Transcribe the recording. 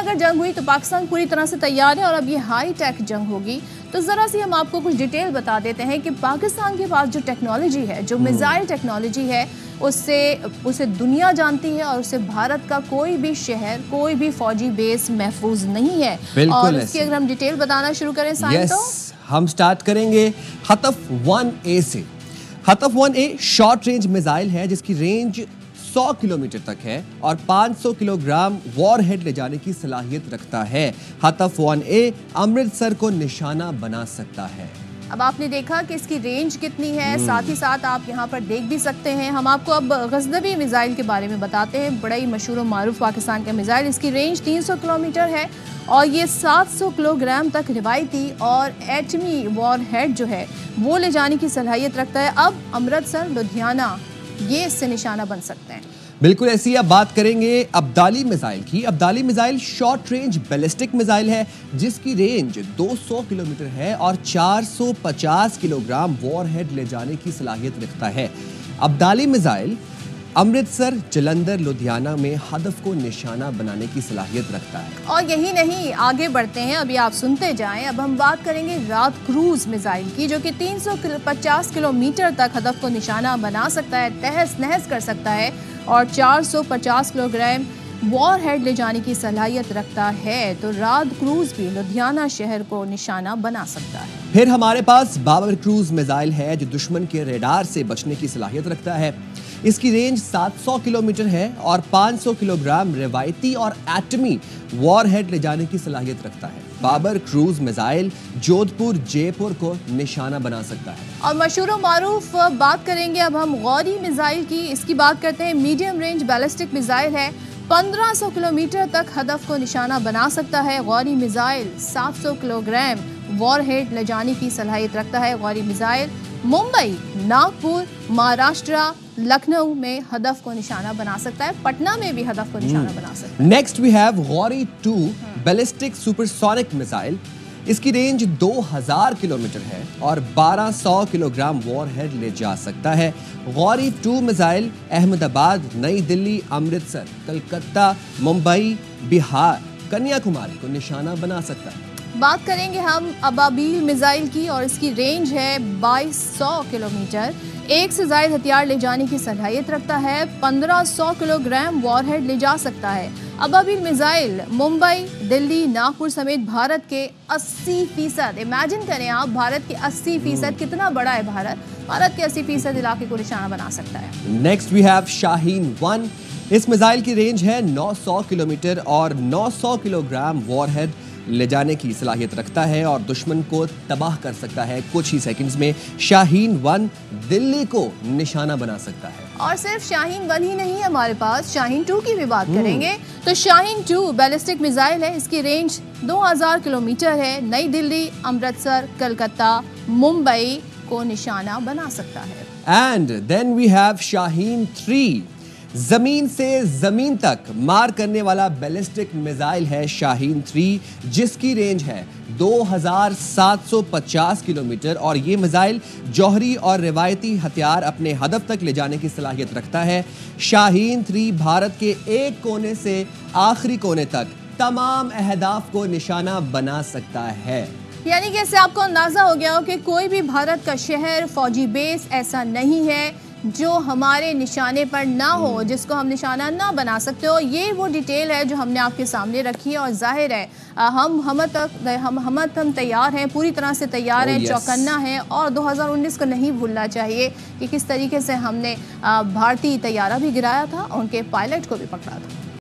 अगर जंग हुई तो पाकिस्तान पूरी तरह से तैयार है और अब ये हाई टेक जंग होगी। तो ज़रा सी हम आपको कुछ डिटेल बता देते हैं कि पाकिस्तान के पास जो टेक्नोलॉजी है, जो मिसाइल टेक्नोलॉजी है, उसे दुनिया जानती है और उससे भारत का कोई भी शहर, कोई भी फौजी बेस महफूज नहीं है। और इसकी अगर हम डिटेल बताना शुरू करें साइन तो हम स्टार्ट करेंगे हतफ 1A से। हतफ 1A शॉर्ट रेंज मिसाइल है जिसकी रेंज 100 किलोमीटर तक है और 500 किलोग्राम वॉरहेड ले जाने की सलाहियत रखता है। हतफ 1A अमृतसर को निशाना बना सकता है। अब आपने देखा कि इसकी रेंज कितनी है, साथ ही साथ आप यहाँ पर देख भी सकते हैं। हम आपको अब गजनवी मिसाइल के बारे में बताते हैं। बड़ा ही मशहूर और मारूफ पाकिस्तान का मिसाइल, इसकी रेंज 300 किलोमीटर है और ये 700 किलोग्राम तक रिवायती और एटमी वॉरहेड जो है वो ले जाने की सलाहियत रखता है। अब अमृतसर, लुधियाना ये इससे निशाना बन सकते हैं। बिल्कुल ऐसी अब बात करेंगे अब्दाली मिसाइल की। Abdali missile short range ballistic missile है जिसकी रेंज 200 किलोमीटर है और 450 किलोग्राम वॉरहेड ले जाने की सलाहियत रखता है। अब्दाली मिसाइल अमृतसर, जलंधर, लुधियाना में हदफ को निशाना बनाने की सलाहियत रखता है। और यही नहीं, आगे बढ़ते हैं, अभी आप सुनते जाएं। अब हम बात करेंगे रात क्रूज मिसाइल की, जो कि 350 किलोमीटर तक हदफ को निशाना बना सकता है, तहस नहस कर सकता है और 450 किलोग्राम वॉरहेड ले जाने की सलाहियत रखता है। तो रात क्रूज भी लुधियाना शहर को निशाना बना सकता है। फिर हमारे पास बाबर क्रूज मिसाइल है जो दुश्मन के रेडार से बचने की सलाहियत रखता है। इसकी रेंज 700 किलोमीटर है और 500 किलोग्राम रिवायती और एटमी वॉरहेड ले जाने की सलाहियत रखता है। बाबर क्रूज मिसाइल जोधपुर, जयपुर को निशाना बना सकता है। और मशहूर मारूफ बात करेंगे अब हम गौरी मिसाइल की। इसकी बात करते हैं। मीडियम रेंज बैलिस्टिक मिसाइल है, 1500 किलोमीटर तक हदफ को निशाना बना सकता है। गौरी मिसाइल 700 किलोग्राम वॉरहेड ले जाने की सलाहियत रखता है। गौरी मिसाइल मुंबई, नागपुर, महाराष्ट्र, लखनऊ में हदफ को निशाना बना सकता है। पटना में भी हदफ को निशाना बना सकता है। Next we have Ghauri 2 ballistic supersonic missile. इसकी रेंज 2000 किलोमीटर है और 1200 किलोग्राम वॉरहेड ले जा सकता है। गौरी 2 मिसाइल अहमदाबाद, नई दिल्ली, अमृतसर, कलकत्ता, मुंबई, बिहार, कन्याकुमारी को निशाना बना सकता है। बात करेंगे हम अबाबील मिसाइल की और इसकी रेंज है 2200 किलोमीटर। एक से ज्यादा हथियार ले जाने की सलाहियत रखता है। 1500 किलोग्राम वॉरहेड ले जा सकता है। अबाबील मिसाइल मुंबई, दिल्ली, नागपुर समेत भारत के 80%, इमेजिन करें आप, भारत के 80%, कितना बड़ा है भारत के 80% इलाके को निशाना बना सकता है। Next we have Shaheen 1। इस मिसाइल की रेंज है 900 किलोमीटर और 900 किलोग्राम वॉरहेड ले जाने की सलाहियत रखता है और दुश्मन को तबाह कर सकता है कुछ ही सेकंड्स में। शाहीन 1 दिल्ली को निशाना बना सकता है। और सिर्फ शाहीन 1 ही नहीं, हमारे पास शाहीन 2 की भी बात करेंगे। तो शाहीन 2 बैलिस्टिक मिसाइल है, इसकी रेंज 2000 किलोमीटर है। नई दिल्ली, अमृतसर, कलकत्ता, मुंबई को निशाना बना सकता है। And then we have Shaheen 3। जमीन से जमीन तक मार करने वाला बैलिस्टिक मिसाइल है शाहीन 3, जिसकी रेंज है 2750 किलोमीटर और ये मिसाइल जौहरी और रिवायती हथियार अपने हदफ तक ले जाने की सलाहियत रखता है। शाहीन 3 भारत के एक कोने से आखिरी कोने तक तमाम अहदाफ को निशाना बना सकता है। यानी कि इससे आपको अंदाजा हो गया हो कि कोई भी भारत का शहर, फौजी बेस ऐसा नहीं है जो हमारे निशाने पर ना हो, जिसको हम निशाना ना बना सकते हो। ये वो डिटेल है जो हमने आपके सामने रखी है और जाहिर है हम तैयार हैं, पूरी तरह से तैयार हैं, चौकन्ना है। और 2019 को नहीं भूलना चाहिए कि किस तरीके से हमने भारतीय तैयारा भी गिराया था, उनके पायलट को भी पकड़ा था।